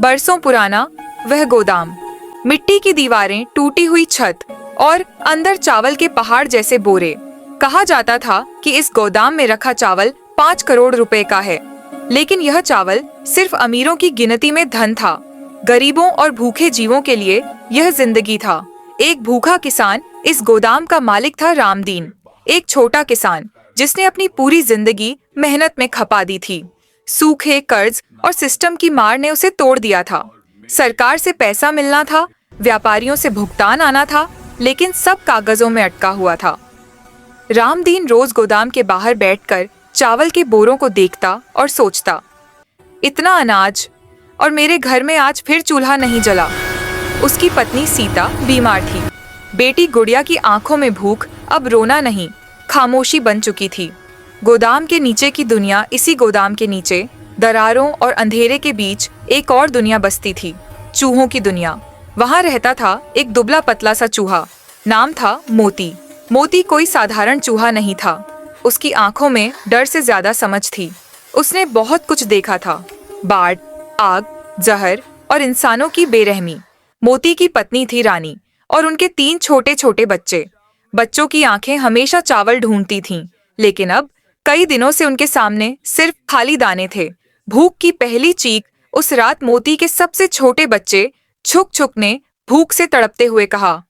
बरसों पुराना वह गोदाम, मिट्टी की दीवारें, टूटी हुई छत और अंदर चावल के पहाड़ जैसे बोरे। कहा जाता था कि इस गोदाम में रखा चावल 5 करोड़ रुपए का है, लेकिन यह चावल सिर्फ अमीरों की गिनती में धन था। गरीबों और भूखे जीवों के लिए यह जिंदगी था। एक भूखा किसान इस गोदाम का मालिक था, रामदीन, एक छोटा किसान जिसने अपनी पूरी जिंदगी मेहनत में खपा दी थी। सूखे, कर्ज और सिस्टम की मार ने उसे तोड़ दिया था। सरकार से पैसा मिलना था, व्यापारियों से भुगतान आना था, लेकिन सब कागजों में अटका हुआ था। रामदीन रोज गोदाम के बाहर बैठकर चावल के बोरों को देखता और सोचता, इतना अनाज, और मेरे घर में आज फिर चूल्हा नहीं जला। उसकी पत्नी सीता बीमार थी। बेटी गुड़िया की आंखों में भूख अब रोना नहीं, खामोशी बन चुकी थी। गोदाम के नीचे की दुनिया, इसी गोदाम के नीचे दरारों और अंधेरे के बीच एक और दुनिया बसती थी, चूहों की दुनिया। वहां रहता था एक दुबला पतला सा चूहा, नाम था मोती। मोती कोई साधारण चूहा नहीं था। उसकी आंखों में डर से ज्यादा समझ थी। उसने बहुत कुछ देखा था, बाढ़, आग, जहर और इंसानों की बेरहमी। मोती की पत्नी थी रानी, और उनके 3 छोटे छोटे बच्चे। बच्चों की आंखें हमेशा चावल ढूंढती थीं, लेकिन अब कई दिनों से उनके सामने सिर्फ खाली दाने थे। भूख की पहली चीख उस रात मोती के सबसे छोटे बच्चे छुक छुक ने भूख से तड़पते हुए कहा,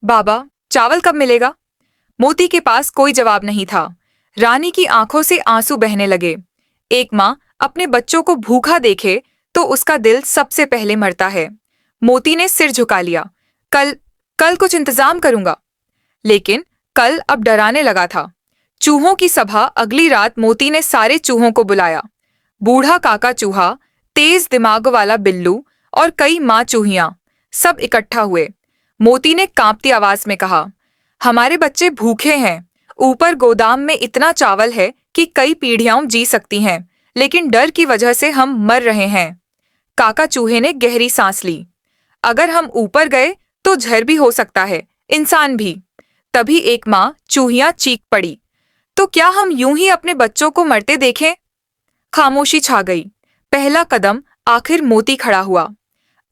बाबा, चावल कब मिलेगा? मोती के पास कोई जवाब नहीं था। रानी की आंखों से आंसू बहने लगे। एक माँ अपने बच्चों को भूखा देखे तो उसका दिल सबसे पहले मरता है। मोती ने सिर झुका लिया। कल कल कुछ इंतजाम करूंगा। लेकिन कल अब डराने लगा था। चूहों की सभा। अगली रात मोती ने सारे चूहों को बुलाया। बूढ़ा काका चूहा, तेज दिमाग वाला बिल्लू और कई माँ चूहियां, सब इकट्ठा हुए। मोती ने कांपती आवाज में कहा, हमारे बच्चे भूखे हैं। ऊपर गोदाम में इतना चावल है कि कई पीढ़ियां जी सकती हैं, लेकिन डर की वजह से हम मर रहे हैं। काका चूहे ने गहरी सांस ली। अगर हम ऊपर गए तो जहर भी हो सकता है, इंसान भी। तभी एक माँ चूहिया चीख पड़ी, तो क्या हम यूं ही अपने बच्चों को मरते देखें? खामोशी छा गई। पहला कदम आखिर मोती खड़ा हुआ।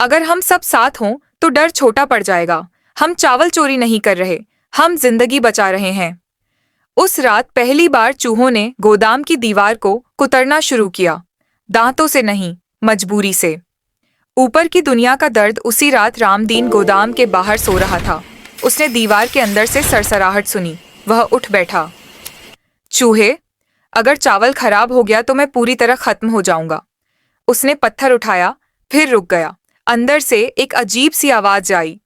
अगर हम सब साथ हों तो डर छोटा पड़ जाएगा। हम चावल चोरी नहीं कर रहे, हम जिंदगी बचा रहे हैं। उस रात पहली बार चूहों ने गोदाम की दीवार को कुतरना शुरू किया, दांतों से नहीं, मजबूरी से। ऊपर की दुनिया का दर्द। उसी रात रामदीन गोदाम के बाहर सो रहा था। उसने दीवार के अंदर से सरसराहट सुनी। वह उठ बैठा। चूहे, अगर चावल खराब हो गया तो मैं पूरी तरह खत्म हो जाऊंगा। उसने पत्थर उठाया, फिर रुक गया। अंदर से एक अजीब सी आवाज आई,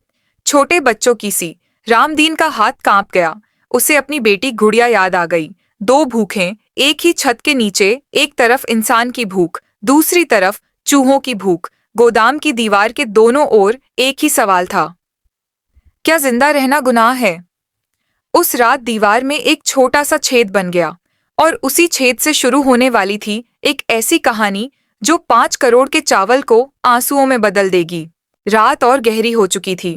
छोटे बच्चों की सी। रामदीन का हाथ कांप गया। उसे अपनी बेटी गुड़िया याद आ गई। 2 भूखें, एक ही छत के नीचे। एक तरफ इंसान की भूख, दूसरी तरफ चूहों की भूख। गोदाम की दीवार के दोनों ओर एक ही सवाल था, क्या जिंदा रहना गुनाह है? उस रात दीवार में एक छोटा सा छेद बन गया, और उसी छेद से शुरू होने वाली थी एक ऐसी कहानी जो 5 करोड़ के चावल को आंसुओं में बदल देगी। रात और गहरी हो चुकी थी।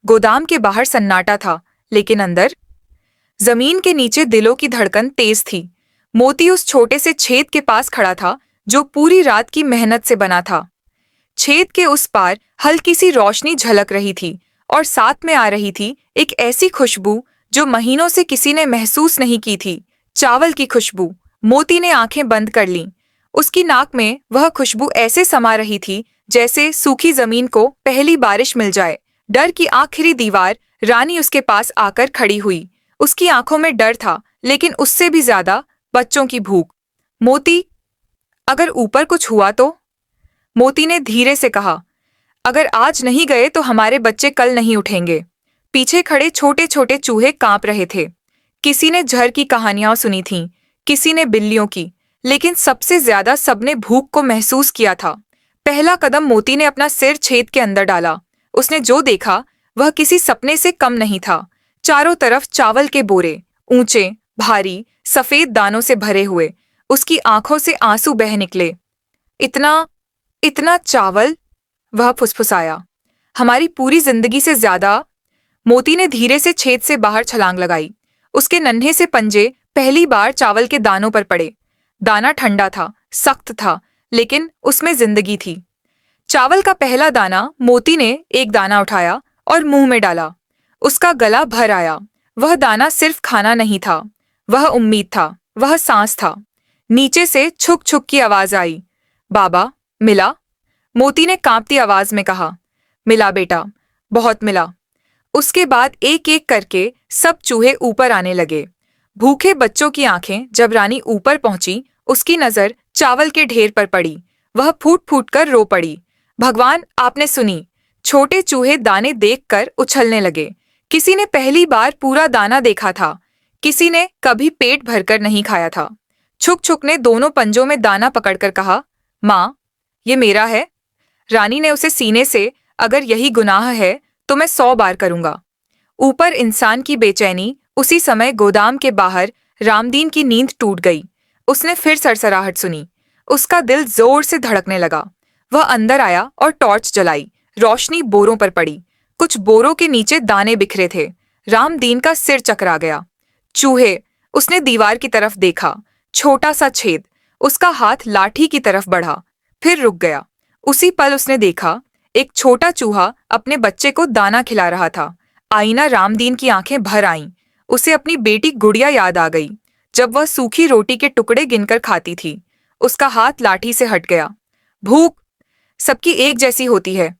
गोदाम के बाहर सन्नाटा था, लेकिन अंदर जमीन के नीचे दिलों की धड़कन तेज थी। मोती उस छोटे से छेद के पास खड़ा था जो पूरी रात की मेहनत से बना था। छेद के उस पार हल्की सी रोशनी झलक रही थी, और साथ में आ रही थी एक ऐसी खुशबू जो महीनों से किसी ने महसूस नहीं की थी, चावल की खुशबू। मोती ने आंखें बंद कर लीं। उसकी नाक में वह खुशबू ऐसे समा रही थी जैसे सूखी जमीन को पहली बारिश मिल जाए। डर की आखिरी दीवार, रानी उसके पास आकर खड़ी हुई। उसकी आंखों में डर था, लेकिन उससे भी ज्यादा बच्चों की भूख। मोती, अगर ऊपर कुछ हुआ तो? मोती ने धीरे से कहा, अगर आज नहीं गए तो हमारे बच्चे कल नहीं उठेंगे। पीछे खड़े छोटे छोटे चूहे कांप रहे थे। किसी ने जहर की कहानियां सुनी थीं, किसी ने बिल्लियों की, लेकिन सबसे ज्यादा सबने भूख को महसूस किया था। पहला कदम मोती ने अपना सिर छेद के अंदर डाला। उसने जो देखा वह किसी सपने से कम नहीं था। चारों तरफ चावल के बोरे, ऊंचे, भारी, सफेद दानों से भरे हुए। उसकी आंखों से आंसू बह निकले। इतना इतना चावल, वह फुसफुसाया। हमारी पूरी जिंदगी से ज्यादा। मोती ने धीरे से छेद से बाहर छलांग लगाई। उसके नन्हे से पंजे पहली बार चावल के दानों पर पड़े। दाना ठंडा था, सख्त था, लेकिन उसमें जिंदगी थी। चावल का पहला दाना मोती ने एक दाना उठाया और मुंह में डाला। उसका गला भर आया। वह दाना सिर्फ खाना नहीं था, वह उम्मीद था, वह सांस था। नीचे से छुक छुक की आवाज आई, बाबा मिला? मोती ने कांपती आवाज में कहा, मिला बेटा, बहुत मिला। उसके बाद एक एक करके सब चूहे ऊपर आने लगे। भूखे बच्चों की आंखें जब रानी ऊपर पहुंची, उसकी नजर चावल के ढेर पर पड़ी। वह फूट फूट कर रो पड़ी। भगवान, आपने सुनी। छोटे चूहे दाने देखकर उछलने लगे। किसी ने पहली बार पूरा दाना देखा था, किसी ने कभी पेट भरकर नहीं खाया था। छुक छुक ने दोनों पंजों में दाना पकड़कर कहा, माँ, ये मेरा है। रानी ने उसे सीने से, अगर यही गुनाह है तो मैं 100 बार करूंगा। ऊपर इंसान की बेचैनी। उसी समय गोदाम के बाहर रामदीन की नींद टूट गई। उसने फिर सरसराहट सुनी। उसका दिल जोर से धड़कने लगा। वह अंदर आया और टॉर्च जलाई। रोशनी बोरों पर पड़ी। कुछ बोरों के नीचे दाने बिखरे थे। रामदीन का सिर चकरा गया। चूहे। उसने दीवार की तरफ देखा। छोटा सा छेद। उसका हाथ लाठी की तरफ बढ़ा, फिर रुक गया। उसी पल उसने देखा, एक छोटा चूहा अपने बच्चे को दाना खिला रहा था। आईना रामदीन की आंखें भर आईं। उसे अपनी बेटी गुड़िया याद आ गई, जब वह सूखी रोटी के टुकड़े गिनकर खाती थी। उसका हाथ लाठी से हट गया। भूख सबकी एक जैसी होती है।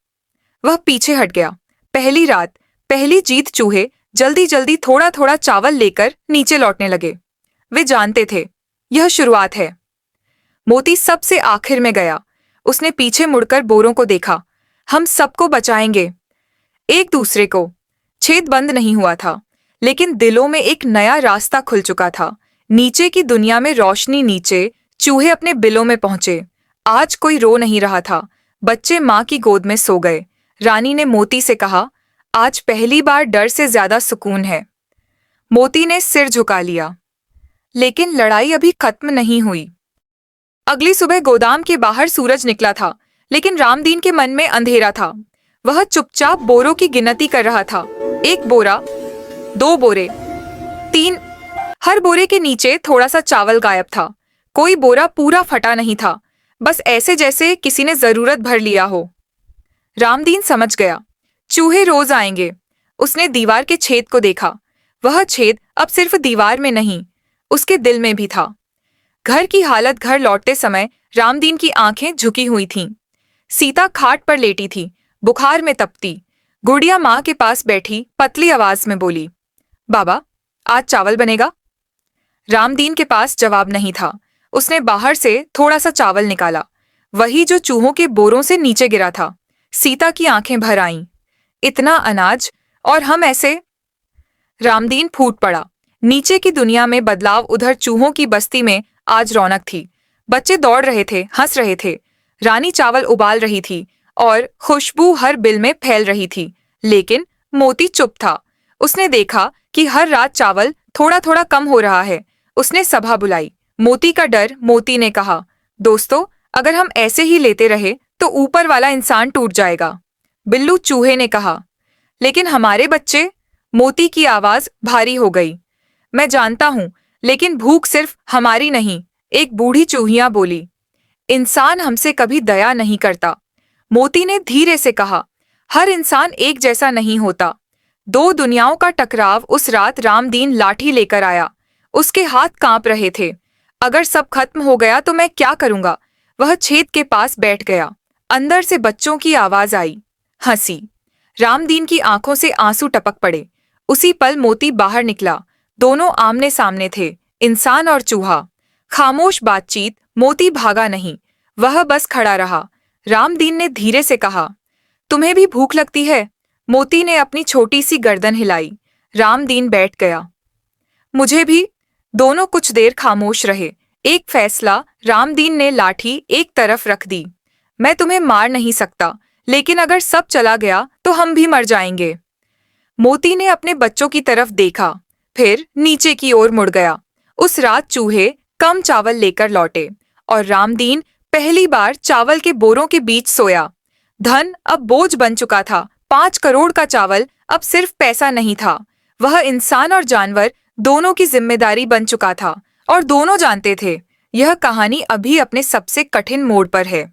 वह पीछे हट गया। पहली रात, पहली जीत। चूहे जल्दी जल्दी थोड़ा थोड़ा चावल लेकर नीचे लौटने लगे। वे जानते थे, यह शुरुआत है। मोती सबसे आखिर में गया। उसने पीछे मुड़कर बोरों को देखा। हम सबको बचाएंगे, एक दूसरे को। छेद बंद नहीं हुआ था, लेकिन दिलों में एक नया रास्ता खुल चुका था। नीचे की दुनिया में रोशनी। नीचे चूहे अपने बिलों में पहुंचे। आज कोई रो नहीं रहा था। बच्चे माँ की गोद में सो गए। रानी ने मोती से कहा, आज पहली बार डर से ज्यादा सुकून है। मोती ने सिर झुका लिया। लेकिन लड़ाई अभी खत्म नहीं हुई। अगली सुबह गोदाम के बाहर सूरज निकला था, लेकिन रामदीन के मन में अंधेरा था। वह चुपचाप बोरों की गिनती कर रहा था। 1 बोरा, 2 बोरे, 3। हर बोरे के नीचे थोड़ा सा चावल गायब था। कोई बोरा पूरा फटा नहीं था, बस ऐसे जैसे किसी ने जरूरत भर लिया हो। रामदीन समझ गया, चूहे रोज आएंगे। उसने दीवार के छेद को देखा। वह छेद अब सिर्फ दीवार में नहीं, उसके दिल में भी था। घर की हालत। घर लौटते समय रामदीन की आंखें झुकी हुई थीं। सीता खाट पर लेटी थी, बुखार में तपती। गुड़िया माँ के पास बैठी पतली आवाज में बोली, बाबा, आज चावल बनेगा? रामदीन के पास जवाब नहीं था। उसने बाहर से थोड़ा सा चावल निकाला, वही जो चूहों के बोरों से नीचे गिरा था। सीता की आंखें भर आईं। इतना अनाज, और हम ऐसे? रामदीन फूट पड़ा। नीचे की दुनिया में बदलाव। उधर चूहों की बस्ती में आज रौनक थी। बच्चे दौड़ रहे थे, हंस रहे थे। रानी चावल उबाल रही थी और खुशबू हर बिल में फैल रही थी। लेकिन मोती चुप था। उसने देखा कि हर रात चावल थोड़ा थोड़ा कम हो रहा है। उसने सभा बुलाई। मोती का डर। मोती ने कहा, दोस्तों, अगर हम ऐसे ही लेते रहे तो ऊपर वाला इंसान टूट जाएगा। बिल्लू चूहे ने कहा, लेकिन हमारे बच्चे। मोती की आवाज भारी हो गई। मैं जानता हूं, लेकिन भूख सिर्फ हमारी नहीं, एक बूढ़ी चूहिया बोली। इंसान हमसे कभी दया नहीं करता। मोती ने धीरे से कहा, हर इंसान एक जैसा नहीं होता। 2 दुनियाओं का टकराव। उस रात रामदीन लाठी लेकर आया। उसके हाथ कांप रहे थे। अगर सब खत्म हो गया तो मैं क्या करूंगा? वह छेद के पास बैठ गया। अंदर से बच्चों की आवाज आई, हंसी। रामदीन की आंखों से आंसू टपक पड़े। उसी पल मोती बाहर निकला। दोनों आमने सामने थे, इंसान और चूहा। खामोश बातचीत। मोती भागा नहीं, वह बस खड़ा रहा। रामदीन ने धीरे से कहा, तुम्हें भी भूख लगती है? मोती ने अपनी छोटी सी गर्दन हिलाई। रामदीन बैठ गया। मुझे भी। दोनों कुछ देर खामोश रहे। एक फैसला। रामदीन ने लाठी एक तरफ रख दी। मैं तुम्हें मार नहीं सकता, लेकिन अगर सब चला गया तो हम भी मर जाएंगे। मोती ने अपने बच्चों की तरफ देखा, फिर नीचे की ओर मुड़ गया। उस रात चूहे कम चावल लेकर लौटे और रामदीन पहली बार चावल के बोरों के बीच सोया। धन अब बोझ बन चुका था। 5 करोड़ का चावल अब सिर्फ पैसा नहीं था, वह इंसान और जानवर दोनों की जिम्मेदारी बन चुका था। और दोनों जानते थे, यह कहानी अभी अपने सबसे कठिन मोड़ पर है।